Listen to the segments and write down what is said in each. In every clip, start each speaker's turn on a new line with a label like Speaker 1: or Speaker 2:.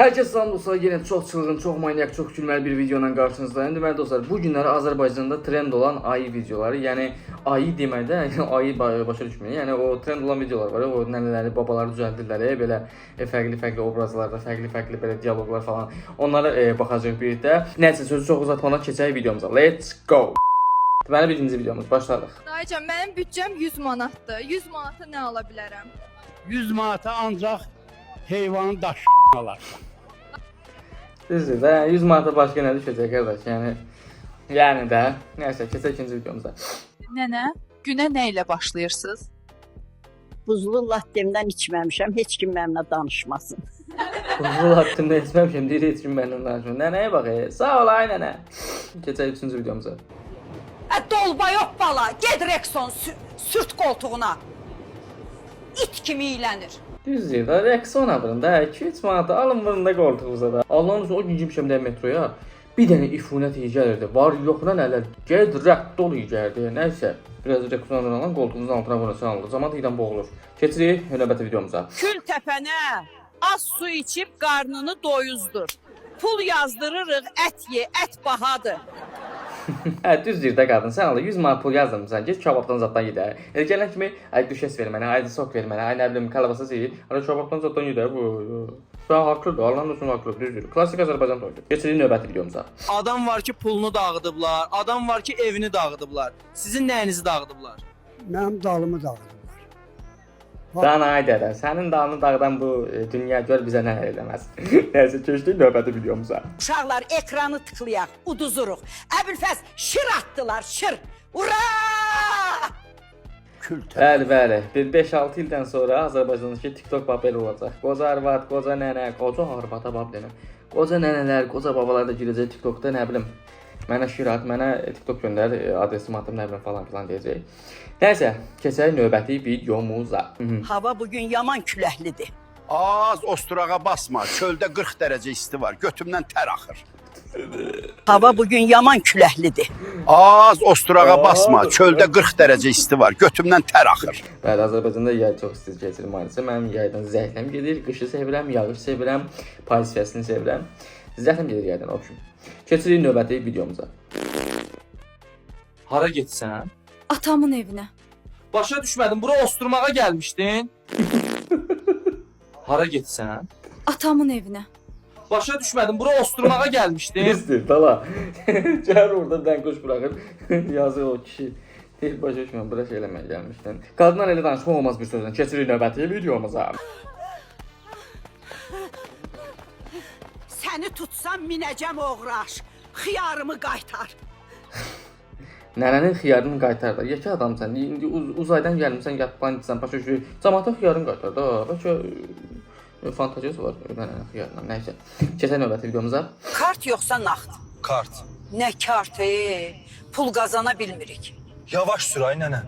Speaker 1: Herkes salam dostlar, yine çok çılgın, çok manyak, çok gülməli bir videoyla qarşınızdayım. Deməli dostlar, bu günləri Azərbaycanda trend olan ayı videoları, yəni ayı deməkdə ayı başa düşməyin. Yəni o trend olan videolar var, o nənələri, babaları düzəldirlər, belə fərqli obrazlarda, fərqli belə dialoqlar falan. Onlara baxacağıq birlikdə. Nəysə, sözü çox uzatmadan keçək videomuza. Let's go. Deməli birinci videomuz başladıq.
Speaker 2: Dayıcan, mənim büdcəm 100 manatdır. 100 manata nə ala bilərəm?
Speaker 3: 100 manata ancaq heyvanın daşı alarsan.
Speaker 1: Düzdür də, 100 manata başqa nə düşəcək qardaş? Yəni də, nəysə, keçək ikinci videomuza.
Speaker 4: Nənə, günə nə ilə başlayırsınız?
Speaker 5: Buzlu lattemdən içməmişəm, heç kim mənimlə danışmasın.
Speaker 1: Buzlu lattemdən içməmişəm, deyir heç kim mənimlə danışmasın. Nənəyə bax, sağ ol ay nənə. Keçək üçüncü videomuza.
Speaker 6: Dolba yox bala, ged Rexon sürt qoltuğuna. İt kimi iylənir.
Speaker 1: Düzdür də, Rexona vurun da, 2-3 manata alın vurun da qoltuğunuza da. Allah'ın o gün girmişəm də metroya, bir dənə ifunət iyi gəlirdi. Var yoxuna nələr, ged rədd ol iyi gəlirdi. Nəysə, biraz Rexona'dan alan qoltuğunuzun altına vurursan alır. Zaman iyidən boğulur. Keçirik növbəti videomuza.
Speaker 6: Kül təpənə az su içib qarnını doyuzdur. Pul yazdırırıq, ət ye, ət bahadır.
Speaker 1: Hə, düzdür də qadın, sən Allah 100 manat pul yazdırmısan, get kebabdan zaddan yedər. Elə gələn kimi, ay düşes ver mənə, ay sok ver mənə, ay nə bilim kalabasa yeyir. Ara kebabdan zaddan yedər. Sən haqlıdır, Allah'ın olsun haqlıdır, düzdür. Klasik Azərbaycan toyudur. Keçirik növbəti videomuza.
Speaker 7: Adam var ki pulunu dağıdıblar, adam var ki evini dağıdıblar. Sizin nəyinizi dağıdıblar?
Speaker 3: Mənim dalımı dağıdıblar.
Speaker 1: Dana ay dədə, sənin dalını dağıdan bu dünya gör bizə nə eləməz. Nəysə, keçdik növbəti videomuza.
Speaker 6: Uşaqlar ekranı tıklayaq, uduzuruq. Əbülfəz şir atdılar, şir. Ura!
Speaker 1: Bəli, bir 5-6 ildən sonra Azərbaycandakı TikTok babel olacaq. Qoca arvad, qoca nənə, qoca arvada bab denəm. Qoca nənələr, qoca babalar da girəcək TikTokda, nə bilim. Mənə şir at, mənə TikTok göndər, adresimi atım, nə bilim falan deyəcək. Nəysə, keçək növbəti videomuza.
Speaker 6: Hava bugün yaman küləklidir.
Speaker 3: Az osturağa basma, çöldə 40 dərəcə isti var, götümdən tər axır.
Speaker 6: Hava bugün yaman küləklidir.
Speaker 3: Az osturağa basma, çöldə 40 dərəcə isti var, götümdən tər axır.
Speaker 1: Bəli, Azərbaycanda yay çox isti keçirir maalesef. Mənim yaydan zəhləm gedir, qışı sevirəm, yağış sevirəm, payız fəslini sevirəm. Zəhləm gedir yaydan, o üçün. Keçirik növbəti videomuza.
Speaker 7: Hara getsən?
Speaker 2: Atamın evinə.
Speaker 7: Başa düşmədim, bura osturmağa gəlmişdin. Hara getsən?
Speaker 2: Atamın evinə.
Speaker 7: Başa düşmədim, bura osturmağa gəlmişdin.
Speaker 1: Bizdir, dala. Gəlir orada dənquş buraxır. Yazır o kişi. Deyir, başa düşməm, bura şey eləməyə gəlmişdin. Qadınlar elə danışmaq olmaz bir sözlə. Keçirik növbəti videomuza.
Speaker 6: Səni tutsam minəcəm oğraş. Xiyarımı qaytar.
Speaker 1: Nənənin xiyarını qaytar da. Yekə adamsan. İndi uzaydan gəlmisən, yat planetsən, başa düşür. Cəmaata xiyarını qaytar da. Bəlkə fantaziyası var nənənin xiyarından. Nəysə. Keçək növbəti videomuza.
Speaker 6: Kart yoxsa nağd?
Speaker 7: Kart.
Speaker 6: Nə kartı? Pul qazana bilmirik.
Speaker 7: Yavaş sür ay nənə.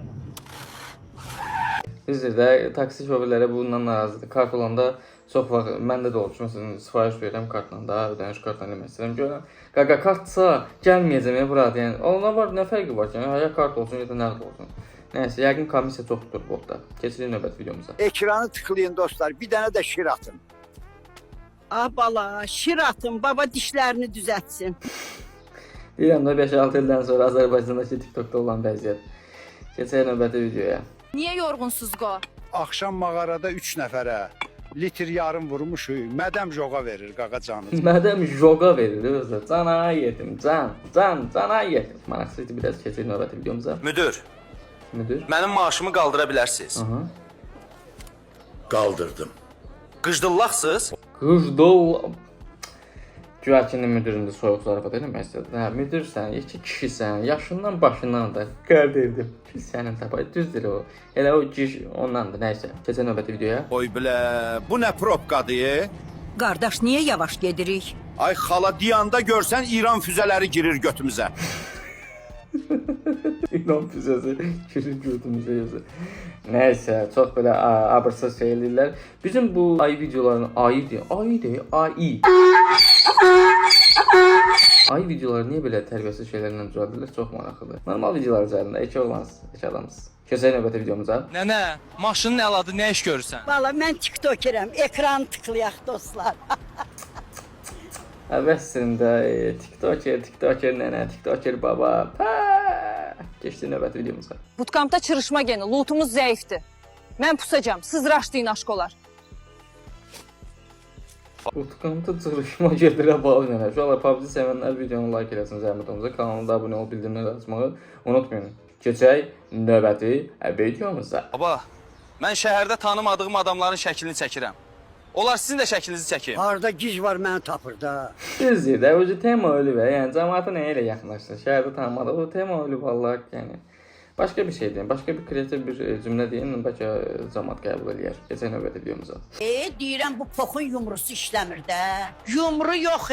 Speaker 1: Düzdür də, taksi şoferləri bundan narazıdır. Kart olanda çox vaxt məndə də olur. Məsələn, sifariş verirəm kartla da, ödəniş kartla eləmək istəyirəm. Görürəm, qaqa kartsa gəlməyəcəm burada. Yəni ona var, nə fərqi var ki? Yəni ya kart olsun, ya da nəqd olsun. Nəysə, yəqin komissiya çoxdur botda. Keçirik növbəti videomuza.
Speaker 3: Ekranı tıklayın dostlar, bir dənə də şir atın.
Speaker 6: Ah bala, şir atın, baba dişlərini düzəltsin.
Speaker 1: Deyirəm də 5-6 ildən sonra Azərbaycandakı TikTokda olan vəziyyət. Keçək növbəti videoya.
Speaker 2: Niyə yorğunsuz qo?
Speaker 3: Axşam mağarada 3 nəfərə litr yarım vurmuşuq, mədəm joğa verir qaqa canı.
Speaker 1: Mədəm joqa verir özü. Cana yetim, cana yetim. Maraqsızdır, biraz keçək növbəti videomuza.
Speaker 7: Müdür,
Speaker 1: Müdür?
Speaker 7: mənim maaşımı qaldıra bilərsiniz.
Speaker 1: Aha.
Speaker 3: Qaldırdım.
Speaker 7: Qıcdıllaqsız?
Speaker 1: Qıjdol Güvəkinin müdüründə soyuq zarafat eləmək istədi. Hə, müdürsən, iki kişisən, yaşından başından da qəldirdim. Pis sənin tapay, düzdür o. Elə o giş ondandır, nəysə. Keçək növbəti videoya.
Speaker 3: Oy bilə, bu nə propkadır?
Speaker 6: Qardaş, niyə yavaş gedirik?
Speaker 3: Ay xala diyanda görsən İran füzələri girir götümüzə.
Speaker 1: İran füzəsi girir götümüzə yazır. Nəysə, çox belə abırsız şey eləyirlər. Bizim bu ay videolarının ayı. Ay videoları niyə belə tərbiyəsiz şeylərlə düzəldirlər? Çox maraqlıdır. Normal videolar üzərində iki oğlansız, iki adamsız. Keçək növbəti videomuza.
Speaker 7: Nənə, maşının əladı nə iş görürsən?
Speaker 6: Valla mən tiktokerəm, ekranı tıklayaq dostlar.
Speaker 1: Əvvəlsində TikToker nənə, TikToker baba. Keçdi növbəti videomuza.
Speaker 8: Bootcampda çırışma geni, lootumuz zəifdir. Mən pusacam, siz raşlayın aşkolar.
Speaker 1: Bootcampda çırışma gedirə bağlı nənə. Şu anda PUBG sevənlər videonu like eləsin zəhmətimize. Kanalımıza abunə ol, bildirimləri açmağı unutmayın. Keçək növbəti videomuza.
Speaker 7: Baba, mən şəhərdə tanımadığım adamların şəklini çəkirəm. Onlar sizin də şəklinizi çəkir.
Speaker 3: Harda gic var məni tapır da.
Speaker 1: Düzdür də, o tema ölü və yəni cəmaata nə ilə yaxınlaşır? Şəhərdə tanımadı, o tema ölü vallahi yəni. Başqa bir şey deyim, başqa bir kreativ bir cümlə deyim, bəlkə cəmaat qəbul eləyər. Keçək növbəti videomuza.
Speaker 5: Deyirəm bu poxun yumrusu işləmir də.
Speaker 6: Yumru yox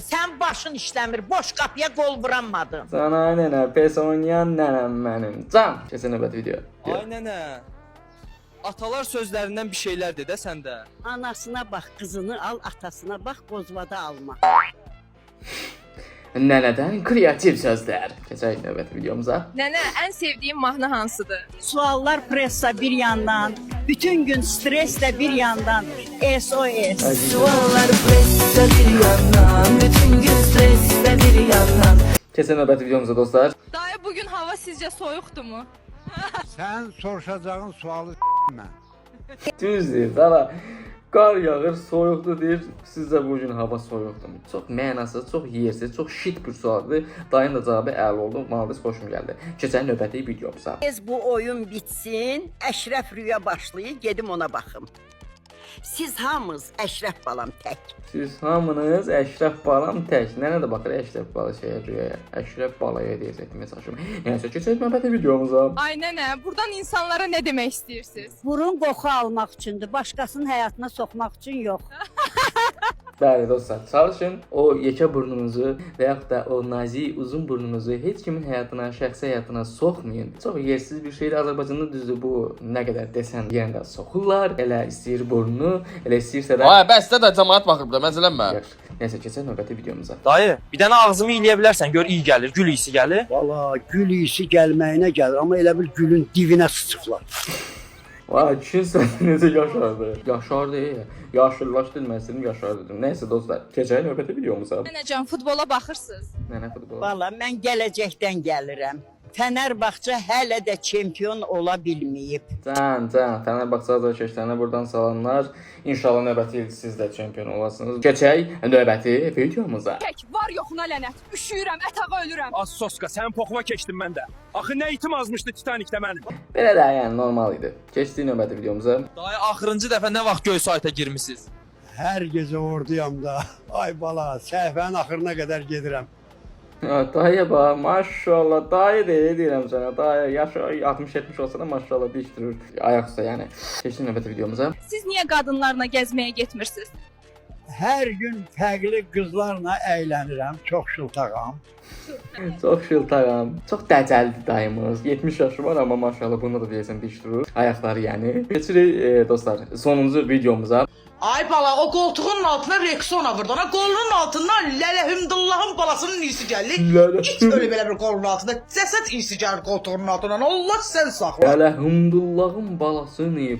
Speaker 6: sən başın işləmir, boş qapıya qol vuranmadın.
Speaker 1: Sana nənə, pes oynayan nənəm mənim. Can! Keçək növbəti video.
Speaker 7: Ay nənə. Atalar sözlərindən bir şeylər de də səndə.
Speaker 5: Anasına bax, qızını al, atasına bax, qozvada alma.
Speaker 1: Nənədən kreativ sözlər. Keçək növbəti videomuza.
Speaker 2: Nənə, ən sevdiyim mahnı hansıdır?
Speaker 5: Suallar pressa bir yandan, bütün gün stres de bir yandan. SOS.
Speaker 9: Suallar pressa bir yandan, bütün gün stresle bir yandan.
Speaker 1: Keçək növbəti videomuza dostlar.
Speaker 2: Dayı, bugün hava sizcə soyuqdurmu?
Speaker 3: Sən soruşacağın sualı mən.
Speaker 1: Düzdür, dara. Qar yağır, soyuqdur deyir. Sizcə bu gün hava soyuqdur. Çox mənasız, çox yersiz, çox shit bir sualdır. Dayın da cavabı əl oldu. Maldes xoşum gəldi. Keçək növbəti videomuza.
Speaker 5: Tez bu oyun bitsin, Əşrəf Rüya başlayır, gedim ona baxım. Siz hamınız Əşrəf balam tək.
Speaker 1: Siz hamınız Əşrəf balam tək. Nənə də baxır Əşrəf bala şeyə rüyaya. Əşrəf balaya deyəcək mesajım. Yəni keçək növbəti videomuza.
Speaker 2: Ay nənə, buradan insanlara nə demək istəyirsiniz?
Speaker 5: Burun qoxu almaq üçündür, başqasının həyatına soxmaq üçün yox.
Speaker 1: Bəli dostlar, çalışın o yekə burnunuzu və yaxud da o nazik uzun burnunuzu heç kimin həyatına, şəxsi həyatına soxmayın. Çox yersiz bir şeydir. Azərbaycanda düzdür bu nə qədər desən yenə də soxurlar. Elə istəyir burnunu, elə istəyirsə də.
Speaker 10: Ay, bəs də cəmaət baxır burada, məzələnmə.
Speaker 1: Yaxşı. Nəysə keçək növbəti videomuza.
Speaker 7: Dayı, bir dənə ağzımı eləyə bilərsən, gör iyi gəlir, gül iyisi gəlir.
Speaker 3: Valla gül iyisi gəlməyinə gəlir, amma elə bil gülün dibinə sıçıqlar.
Speaker 1: Vay, kişinin sözü necə yaşardı? Yaşardı, yaşıllaşdı dedim, yaşardı dedim. Nəysə dostlar, keçək növbəti videomuza.
Speaker 2: Nənəcan, futbola baxırsınız?
Speaker 1: Nənə futbol.
Speaker 5: Valla mən gələcəkdən gəlirəm. Fənərbağça hələ də çempion ola bilməyib.
Speaker 1: Can, Fənərbağça azarkeşlərinə buradan salamlar. İnşallah növbəti il siz də çempion olasınız. Keçək növbəti videomuza.
Speaker 2: Tək, var yoxuna lənət. Üşüyürəm, ətağa ölürəm.
Speaker 11: Az soska, sənin poxuma keçdim mən də. Axı nə itim azmışdı Titanikdə mənim.
Speaker 1: Belə də yəni normal idi. Keçdik növbəti videomuza.
Speaker 7: Dayı, axırıncı dəfə nə vaxt göy sayta girmisiniz?
Speaker 3: Hər gecə orduyam da. Ay bala, səhvənin axırına qədər gedirəm.
Speaker 1: Dayı bax, maşallah, dayı deyirəm sənə, dayı yaşı 60-70 olsa da maşallah dişdirir ayaq üstə yəni. Keçdik növbəti videomuza.
Speaker 2: Siz niyə qadınlarla gəzməyə getmirsiniz?
Speaker 3: Hər gün fərqli qızlarla əylənirəm, çox şıltağam.
Speaker 1: Çox şıltağam, çox dəcəldir dayımız. 70 yaşı var amma maşallah bunu da deyəsən dişdirir ayaqları yəni. Keçirik dostlar, sonuncu videomuza.
Speaker 6: Ay bala, o koltuğun altına Rexona vurdu. Ona kolunun altından Lələhümdullahın balasının iyisi gəldi. Hiç öyle belə bir kolunun altında cəsəd iyisi gəlir koltuğunun altından. Allah sən saxla.
Speaker 1: Lələhümdullahın balasını.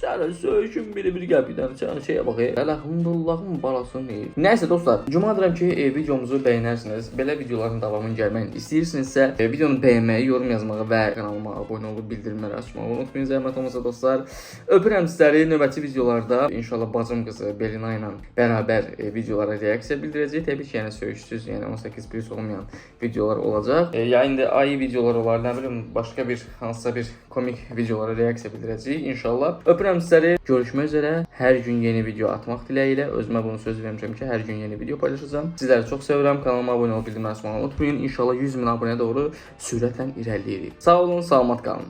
Speaker 1: Sənə söyüşün bir gəl bir dənə şeyə bax. Əlhamdullahın balasını. Nəysə dostlar, cuma edirəm ki videomuzu bəyənərsiniz. Belə videoların davamını gəlməyini istəyirsinizsə, videonu bəyənməyi, yorum yazmağı və kanalıma abunə olub bildirimləri açmağı unutmayın zəhmət olmasa dostlar. Öpürəm sizləri. Növbəti videolarda inşallah bacım qızı Belina ilə bərabər videolara reaksiya bildirəcək. Təbii ki, yəni söyüşsüz, yəni 18+ olmayan videolar olacaq. Ya indi ayı videolar olar, nə bilim, başqa bir hansısa bir komik videolara reaksiya bildirəcəyik inşallah. Öpürəm sizləri. Görüşmək üzrə. Hər gün yeni video atmaq diləyilə. Özümə bunu söz vermişəm ki, hər gün yeni video paylaşacağam. Sizləri çox sevirəm. Kanalıma abunə olub bildirimləri açmağı unutmayın. İnşallah 100.000 abunəyə doğru sürətlə irəliləyirik. Sağ olun, salamat qalın.